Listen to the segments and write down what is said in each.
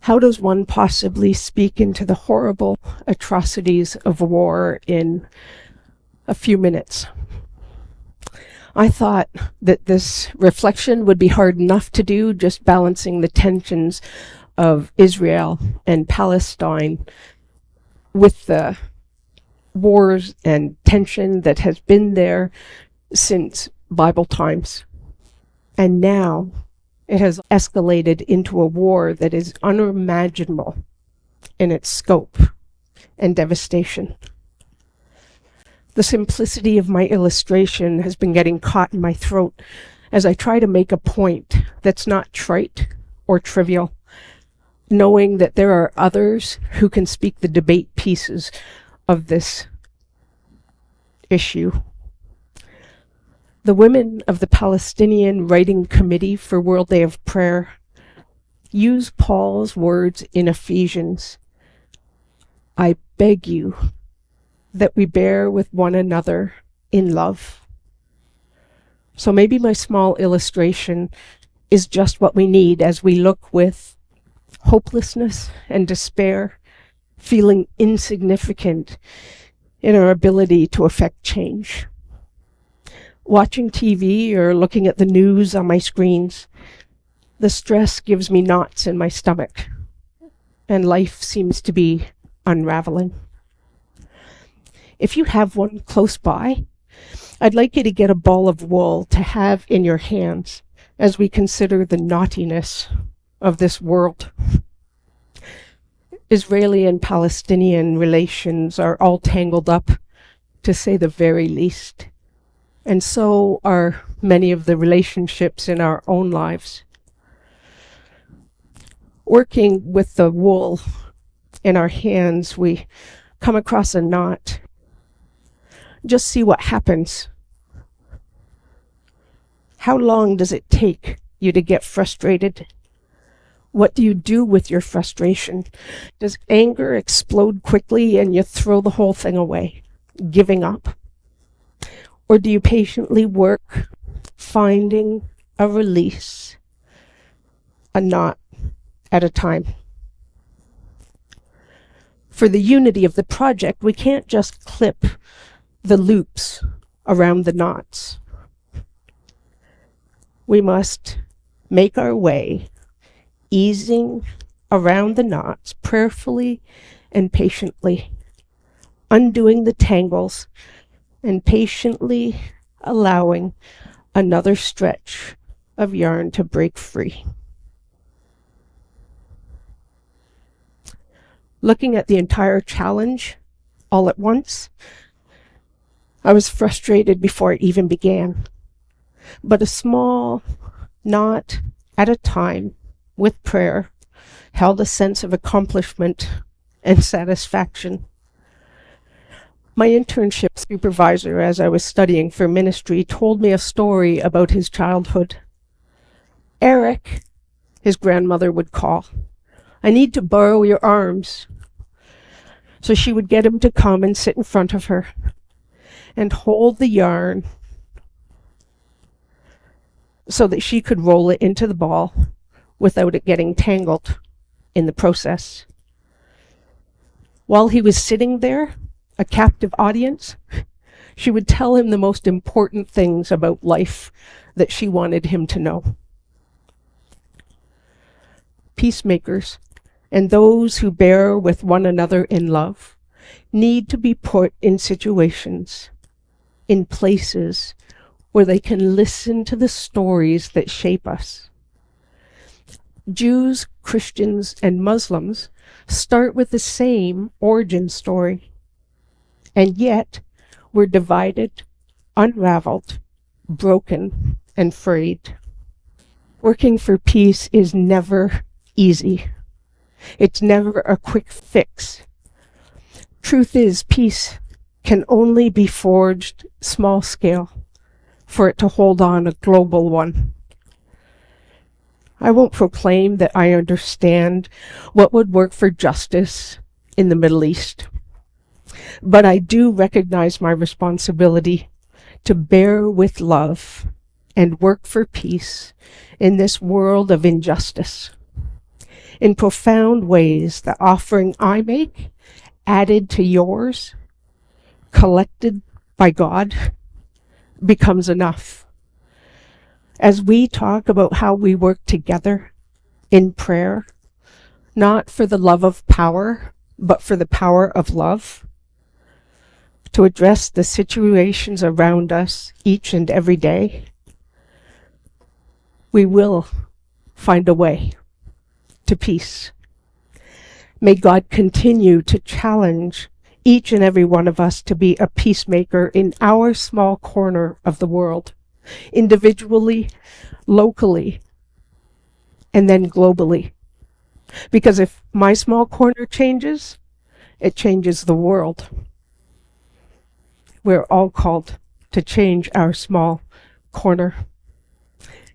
How does one possibly speak into the horrible atrocities of war in a few minutes? I thought that this reflection would be hard enough to do, just balancing the tensions of Israel and Palestine with the wars and tension that has been there since Bible times. And now it has escalated into a war that is unimaginable in its scope and devastation. The simplicity of my illustration has been getting caught in my throat as I try to make a point that's not trite or trivial, knowing that there are others who can speak the debate pieces of this issue. The women of the Palestinian Writing Committee for World Day of Prayer use Paul's words in Ephesians. I beg you that we bear with one another in love. So maybe my small illustration is just what we need as we look with hopelessness and despair, feeling insignificant in our ability to affect change. Watching TV or looking at the news on my screens, the stress gives me knots in my stomach, and life seems to be unraveling. If you have one close by, I'd like you to get a ball of wool to have in your hands as we consider the knottiness of this world. Israeli and Palestinian relations are all tangled up, to say the very least. And so are many of the relationships in our own lives. Working with the wool in our hands, we come across a knot. Just see what happens. How long does it take you to get frustrated? What do you do with your frustration? Does anger explode quickly and you throw the whole thing away, giving up? Or do you patiently work, finding a release, a knot at a time? For the unity of the project, we can't just clip the loops around the knots. We must make our way, easing around the knots prayerfully and patiently, undoing the tangles and patiently allowing another stretch of yarn to break free. Looking at the entire challenge all at once, I was frustrated before it even began. But a small knot at a time, with prayer, held a sense of accomplishment and satisfaction. My internship supervisor, as I was studying for ministry, told me a story about his childhood. Eric, his grandmother would call, I need to borrow your arms. So she would get him to come and sit in front of her and hold the yarn so that she could roll it into the ball without it getting tangled in the process. While he was sitting there, a captive audience, she would tell him the most important things about life that she wanted him to know. Peacemakers and those who bear with one another in love need to be put in situations, in places where they can listen to the stories that shape us. Jews, Christians, and Muslims start with the same origin story, and yet we're divided, unraveled, broken, and frayed. Working for peace is never easy. It's never a quick fix. Truth is, peace can only be forged small scale for it to hold on a global one. I won't proclaim that I understand what would work for justice in the Middle East, but I do recognize my responsibility to bear with love and work for peace in this world of injustice. in profound ways. The offering I make, added to yours, collected by God, becomes enough. As we talk about how we work together in prayer, not for the love of power, but for the power of love, to address the situations around us each and every day, we will find a way to peace. May God continue to challenge each and every one of us to be a peacemaker in our small corner of the world, individually, locally, and then globally. Because if my small corner changes, it changes the world. We're all called to change our small corner.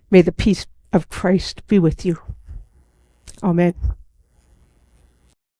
May the peace of Christ be with you. Amen.